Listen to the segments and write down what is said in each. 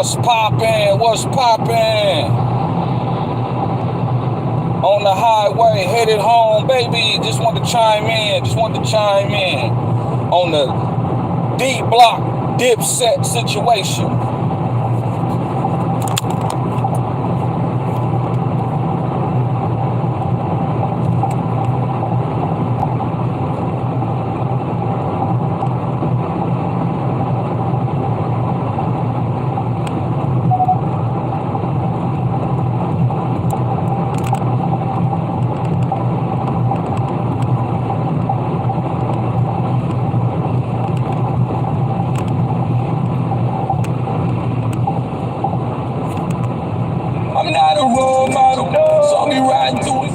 What's poppin'? What's poppin'? On the highway, headed home, baby. Just want to chime in. On the D-Block Dipset situation. I'm not a role model, so I'll be riding through it.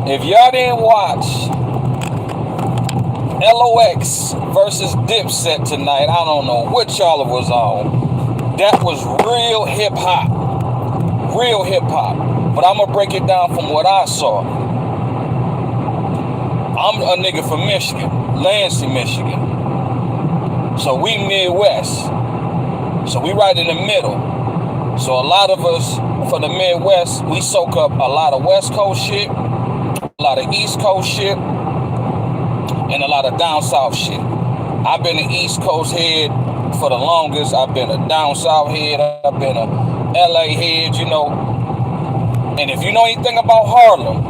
If y'all didn't watch Lox Vs Dipset tonight, I don't know what y'all was on. That was real hip hop. But I'm gonna break it down from what I saw. I'm a nigga from Michigan, Lansing, Michigan. So we Midwest. So we right in the middle. So a lot of us from the Midwest, we soak up a lot of West Coast shit, a lot of East Coast shit, and a lot of down South shit. I've been an East Coast head for the longest. I've been a down South head. I've been a LA head, you know. And if you know anything about Harlem,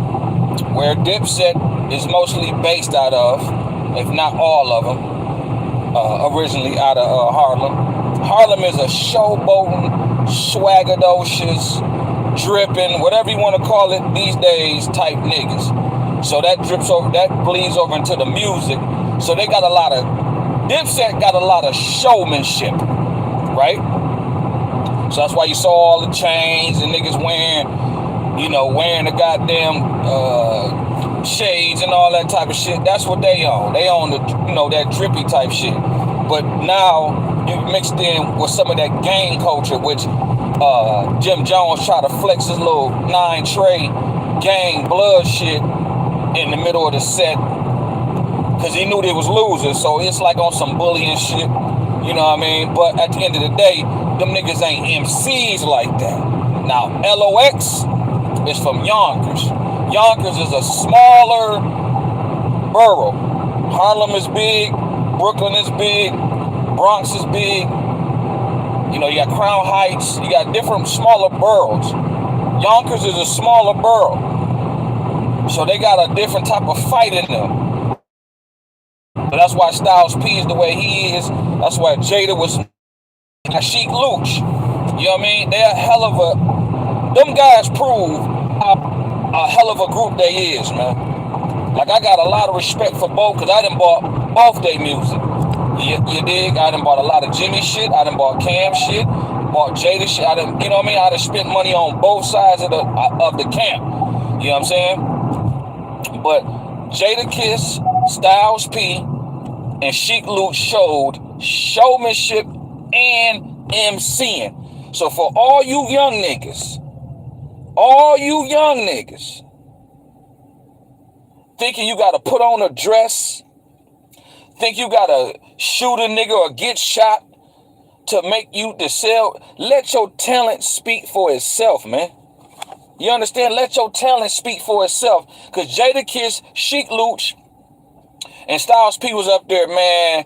where Dipset is mostly based out of, if not all of them, originally out of Harlem. Harlem is a showboating, swaggadocious, dripping, whatever you want to call it these days, type niggas. So that bleeds over into the music. So they got a lot of, Dipset got a lot of showmanship, right? So that's why you saw all the chains and niggas wearing the goddamn shades and all that type of shit. That's what they own. They own the, that drippy type shit. But now you mixed in with some of that gang culture, which Jim Jones tried to flex his little 9-tray gang blood shit in the middle of the set because he knew they was losing. So it's like on some bullying shit, you know what I mean? But at the end of the day, them niggas ain't MCs like that. Now, Lox is from Yonkers. Yonkers is a smaller borough. Harlem is big, Brooklyn is big, Bronx is big. You got Crown Heights, you got different smaller boroughs. Yonkers is a smaller borough. So they got a different type of fight in them. So that's why Styles P is the way he is. That's why Jada was Sheik Luch. You know what I mean? They're a hell of a... Them guys prove how a hell of a group they is, man. Like, I got a lot of respect for both because I done bought both their music. You dig? I done bought a lot of Jimmy shit. I done bought Cam shit. Bought Jada shit. I done, I done spent money on both sides of the camp. You know what I'm saying? But Jada Kiss, Styles P, and Sheik Luch showed showmanship and MCing. So for all you young niggas thinking you gotta put on a dress, think you gotta shoot a nigga or get shot to make you to sell, let your talent speak for itself, man. You understand? Let your talent speak for itself. Because Jada Kiss, Sheik Luch, and Styles P was up there, man,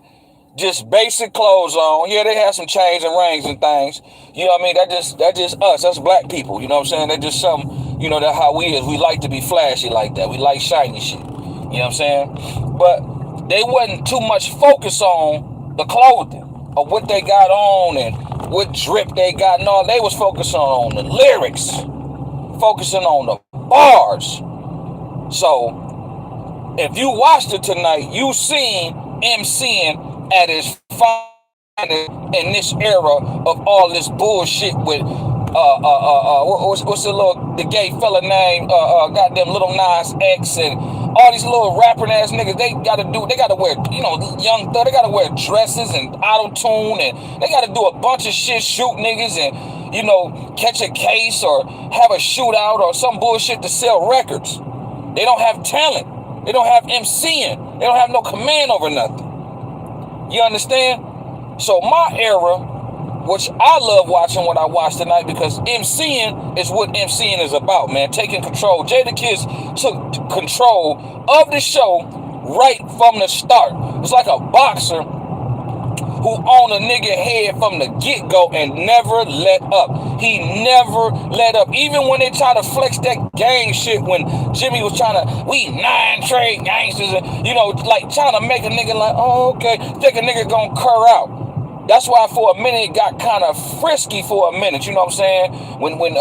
just basic clothes on. Yeah, they had some chains and rings and things. You know what I mean? That just us. That's black people. You know what I'm saying? That's just something, that's how we is. We like to be flashy like that. We like shiny shit. You know what I'm saying? But they wasn't too much focus on the clothing of what they got on and what drip they got and all. They was focusing on the lyrics, focusing on the bars. So if you watched it tonight, you seen MCing at his finest in this era of all this bullshit with what's the gay fella name? Goddamn Little Nas X and all these little rapping ass niggas. They gotta wear, Young Thug. They gotta wear dresses and auto tune, and they gotta do a bunch of shit, shoot niggas, and catch a case or have a shootout or some bullshit to sell records. They don't have talent. They don't have MCing. They don't have no command over nothing. You understand? So my era, which I love watching what I watched tonight, because MCing is what MCing is about, man. Taking control. Jadakiss took control of the show right from the start. It's like a boxer who owned a nigga head from the get-go and never let up. He never let up. Even when they try to flex that gang shit, when Jimmy was trying to, we 9 trade gangsters, and, like trying to make a nigga like, oh, okay, think a nigga gonna cur out. That's why for a minute it got kind of frisky for a minute, you know what I'm saying? When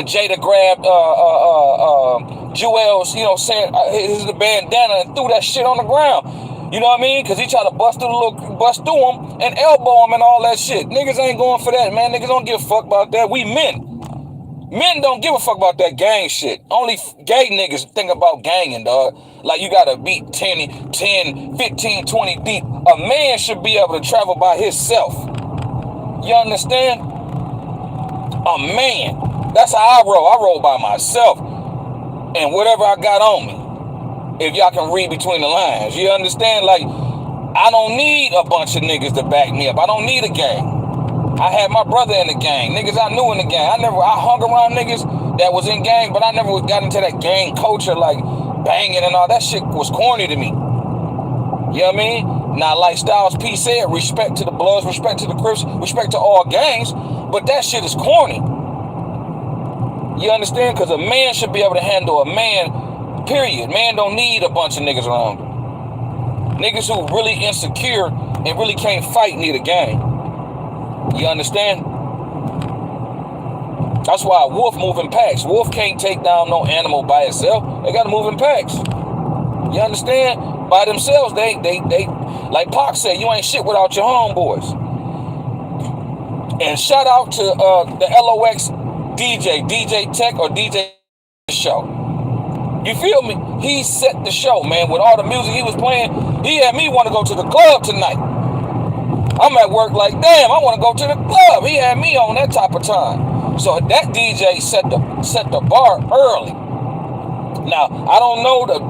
Jada grabbed Jewel's, saying his bandana and threw that shit on the ground. You know what I mean? Because he tried to bust through him and elbow him and all that shit. Niggas ain't going for that, man. Niggas don't give a fuck about that. We men. Men don't give a fuck about that gang shit. Only gay niggas think about ganging, dog. Like you gotta beat 10, 15, 20 deep. A man should be able to travel by himself. You understand? A man. That's how I roll. I roll by myself. And whatever I got on me. If y'all can read between the lines. You understand? Like, I don't need a bunch of niggas to back me up. I don't need a gang. I had my brother in the gang. Niggas I knew in the gang. I hung around niggas that was in gang, but I never got into that gang culture, like banging and all. That shit was corny to me. You know what I mean? Now, like Styles P said, respect to the Bloods, respect to the Crips, respect to all gangs, but that shit is corny. You understand? Because a man should be able to handle a man. Period. Man don't need a bunch of niggas around him. Niggas who really insecure and really can't fight need a gang. You understand? That's why wolf move in packs. Wolf can't take down no animal by itself. They gotta move in packs. You understand? By themselves, they like Pac said, you ain't shit without your homeboys. And shout out to the LOX DJ Tech or DJ Show. You feel me? He set the show, man. With all the music he was playing, he had me want to go to the club tonight. I'm at work like, damn, I want to go to the club. He had me on that type of time. So that DJ set the bar early. Now, I don't know the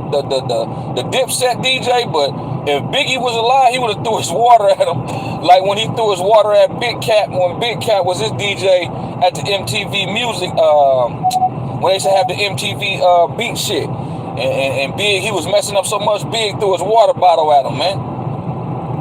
Dipset DJ, but if Biggie was alive, he would have threw his water at him. Like when he threw his water at Big Cat, when Big Cat was his DJ at the MTV Music, when they used to have the MTV beat shit. And Big, he was messing up so much, Big threw his water bottle at him, man.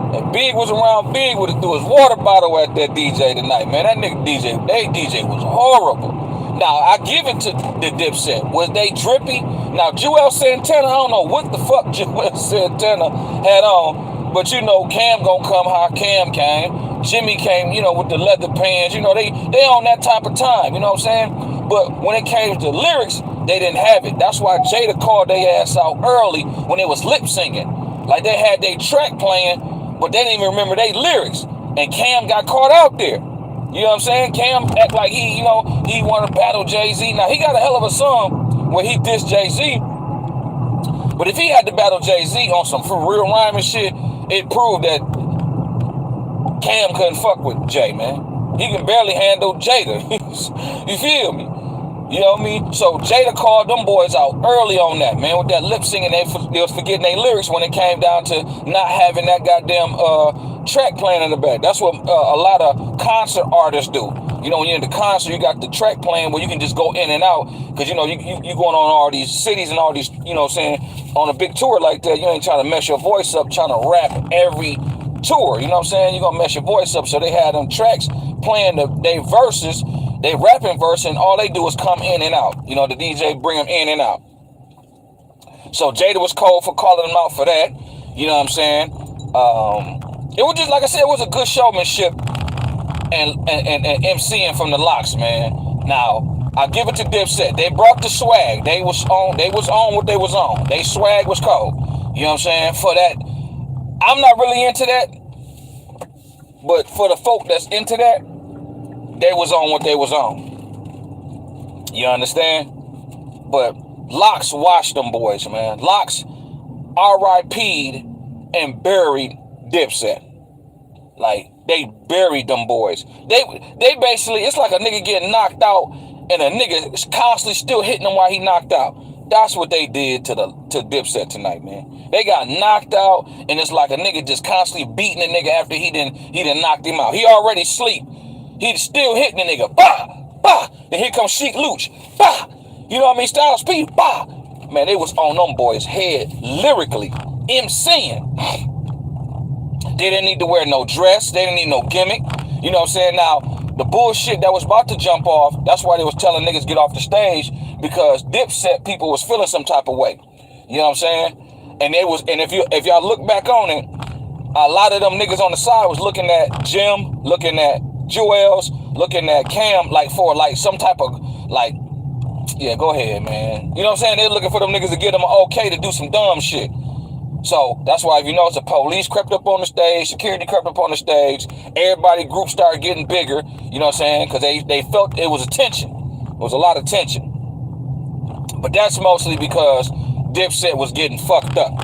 If Big was around, Big would have threw his water bottle at that DJ tonight, man. That nigga DJ was horrible. Now, I give it to the Dipset. Was they drippy? Now, Joel Santana, I don't know what the fuck Joel Santana had on, but Cam gonna come how Cam came. Jimmy came, with the leather pants. They on that type of time, you know what I'm saying? But when it came to lyrics, they didn't have it. That's why Jada called their ass out early when they was lip singing. Like they had their track playing, but they didn't even remember their lyrics. And Cam got caught out there. You know what I'm saying? Cam act like he wanted to battle Jay-Z. Now, he got a hell of a song where he dissed Jay-Z. But if he had to battle Jay-Z on some for real rhyming shit, it proved that Cam couldn't fuck with Jay, man. He can barely handle Jada. You feel me? You know what I mean? So Jada called them boys out early on that, man. With that lip singing, they was forgetting their lyrics when it came down to not having that goddamn track playing in the back. That's what a lot of concert artists do. When you're in the concert, you got the track playing where you can just go in and out. Because, you going on all these cities and all these, on a big tour like that, you ain't trying to mess your voice up, trying to rap every tour. You know what I'm saying? You're going to mess your voice up. So they had them tracks playing their verses. They rapping verse, and all they do is come in and out. The DJ bring them in and out. So Jada was cold for calling them out for that. You know what I'm saying? It was just, like I said, it was a good showmanship. and MCing from the Lox, man. Now, I give it to Dipset. They brought the swag. They was on what they was on. They swag was cold. You know what I'm saying? For that, I'm not really into that. But for the folk that's into that, they was on what they was on. You understand? But Lox washed them boys, man. Lox RIP'd and buried Dipset. Like, they buried them boys. They basically, it's like a nigga getting knocked out and a nigga is constantly still hitting him while he knocked out. That's what they did to Dipset tonight, man. They got knocked out, and it's like a nigga just constantly beating a nigga after he done knocked him out. He already asleep. He's still hitting the nigga. Bah! Bah! Then here comes Sheik Luch. Bah! You know what I mean? Styles P. Bah! Man, they was on them boys' head lyrically. MCing. They didn't need to wear no dress. They didn't need no gimmick. You know what I'm saying? Now, the bullshit that was about to jump off, that's why they was telling niggas get off the stage, because Dipset people was feeling some type of way. You know what I'm saying? And if y'all look back on it, a lot of them niggas on the side was looking at Jim, looking at Jewels, looking at Cam, like for like some type of like, yeah, go ahead, man. You know what I'm saying? They're looking for them niggas to get them okay to do some dumb shit. So that's why, if you notice, the police crept up on the stage, security crept up on the stage, everybody group started getting bigger, you know what I'm saying? Because they felt it was a tension. It was a lot of tension. But that's mostly because Dipset was getting fucked up,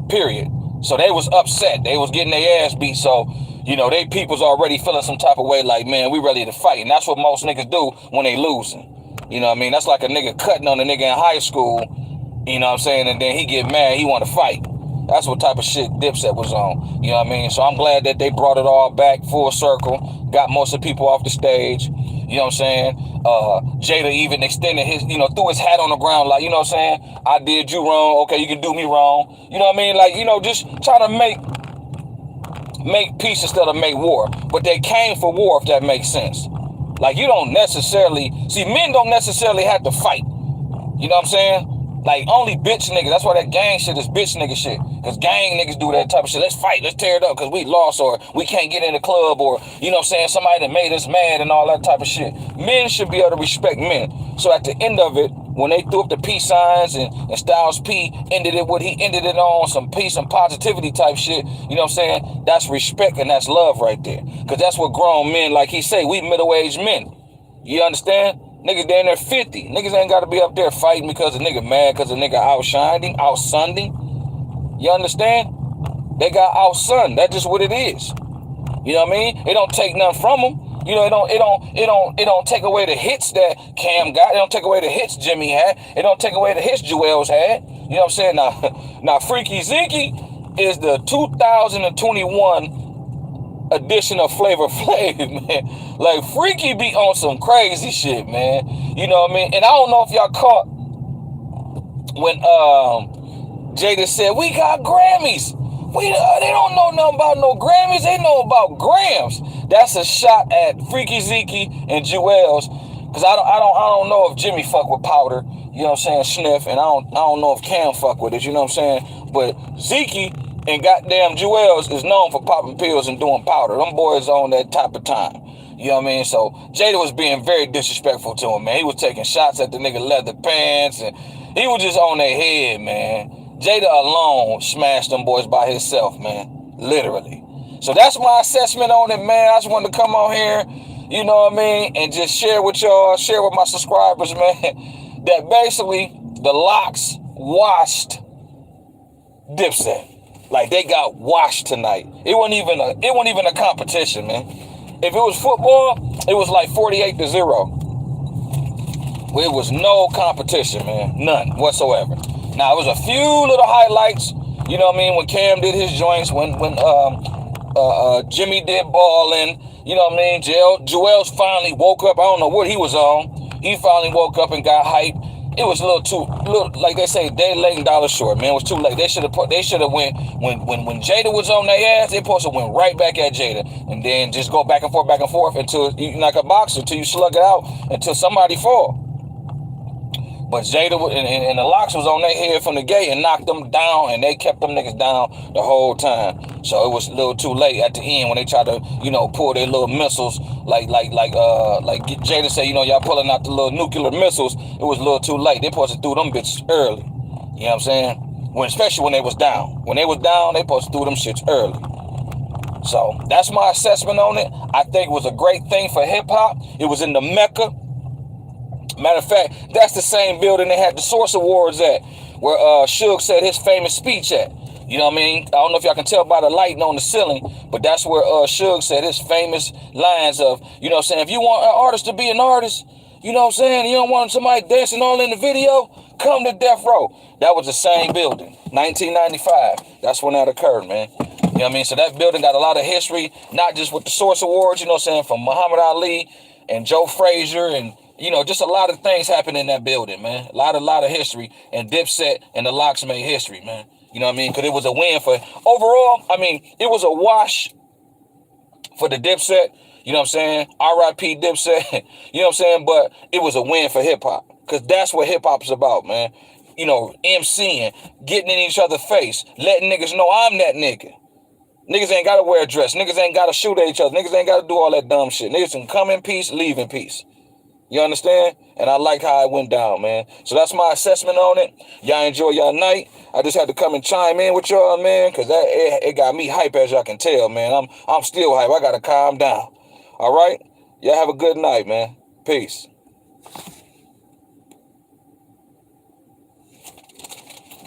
period. So they was upset. They was getting their ass beat. So, you know, they people's already feeling some type of way like, man, we ready to fight. And that's what most niggas do when they losing. You know what I mean? That's like a nigga cutting on a nigga in high school, you know what I'm saying? And then he get mad, he want to fight. That's what type of shit Dipset was on. You know what I mean? So I'm glad that they brought it all back full circle, got most of the people off the stage. You know what I'm saying? Jada even extended his, you know, threw his hat on the ground like, you know what I'm saying? I did you wrong. Okay, you can do me wrong. You know what I mean? Like, you know, just trying to make peace instead of make war. But they came for war, if that makes sense. Like, you don't necessarily, see, men don't necessarily have to fight. You know what I'm saying? Like, only bitch niggas. That's why that gang shit is bitch nigga shit. Because gang niggas do that type of shit. Let's fight. Let's tear it up because we lost, or we can't get in the club, or, you know what I'm saying, somebody that made us mad and all that type of shit. Men should be able to respect men. So at the end of it, when they threw up the peace signs and Styles P ended it what he ended it on, some peace and positivity type shit, you know what I'm saying? That's respect and that's love right there. Because that's what grown men, like he say, we middle-aged men. You understand? Niggas down there 50. Niggas ain't got to be up there fighting because a nigga mad because a nigga outshined him, outsunned him. You understand? They got outsunned. That's just what it is. You know what I mean? It don't take nothing from them. You know, it don't take away the hits that Cam got. It don't take away the hits Jimmy had. It don't take away the hits Jewels had. You know what I'm saying? Now Freaky Zeke is the 2021 edition of Flavor Flav, man. Like, Freaky be on some crazy shit, man. You know what I mean? And I don't know if y'all caught when Jada said, we got Grammys. They don't know nothing about no Grammys. They know about grams. That's a shot at Freaky Zeke and Jewels. Because I don't know if Jimmy fuck with powder. You know what I'm saying? Sniff. And I don't know if Cam fuck with it. You know what I'm saying? But Zeke and goddamn Jewels is known for popping pills and doing powder. Them boys on that type of time. You know what I mean? So Jada was being very disrespectful to him, man. He was taking shots at the nigga leather pants, and he was just on their head, man. Jada alone smashed them boys by himself, man. Literally. So that's my assessment on it, man. I just wanted to come on here, you know what I mean, and just share with y'all, share with my subscribers, man, that basically the Lox washed Dipset. Like, they got washed tonight. It wasn't even a competition, man. If it was football, it was like 48-0. It was no competition, man. None whatsoever. Now, it was a few little highlights, you know what I mean, when Cam did his joints, when Jimmy did balling, you know what I mean, Jewels finally woke up. I don't know what he was on. He finally woke up and got hype. It was a little like they say, day late and dollar short, man. It was too late. They should have went when Jada was on their ass. They supposed to went right back at Jada, and then just go back and forth until you, like a boxer, until you slug it out until somebody fall. But Jada and the Lox was on their head from the gate and knocked them down, and they kept them niggas down the whole time. So it was a little too late at the end when they tried to, pull their little missiles, like Jada said, y'all pulling out the little nuclear missiles. It was a little too late. They supposed to do them bitches early. You know what I'm saying? Especially when they was down. When they was down, they supposed to do them shits early. So that's my assessment on it. I think it was a great thing for hip hop. It was in the Mecca. Matter of fact, that's the same building they had the Source Awards at, where Suge said his famous speech at. You know what I mean? I don't know if y'all can tell by the lighting on the ceiling, but that's where Suge said his famous lines of, if you want an artist to be an artist, you know what I'm saying? You don't want somebody dancing all in the video, come to Death Row. That was the same building, 1995. That's when that occurred, man. You know what I mean? So that building got a lot of history, not just with the Source Awards, from Muhammad Ali and Joe Frazier and, just a lot of things happened in that building, man. A lot of history. And Dipset and the Lox made history, man. You know what I mean? Because it was a win for... Overall, it was a wash for the Dipset. You know what I'm saying? R.I.P. Dipset. You know what I'm saying? But it was a win for hip-hop. Because that's what hip-hop is about, man. MCing, getting in each other's face, letting niggas know I'm that nigga. Niggas ain't got to wear a dress. Niggas ain't got to shoot at each other. Niggas ain't got to do all that dumb shit. Niggas can come in peace, leave in peace. You understand? And I like how it went down, man. So that's my assessment on it. Y'all enjoy y'all night. I just had to come and chime in with y'all, man, because it got me hype, as y'all can tell, man. I'm still hype. I got to calm down. All right? Y'all have a good night, man. Peace.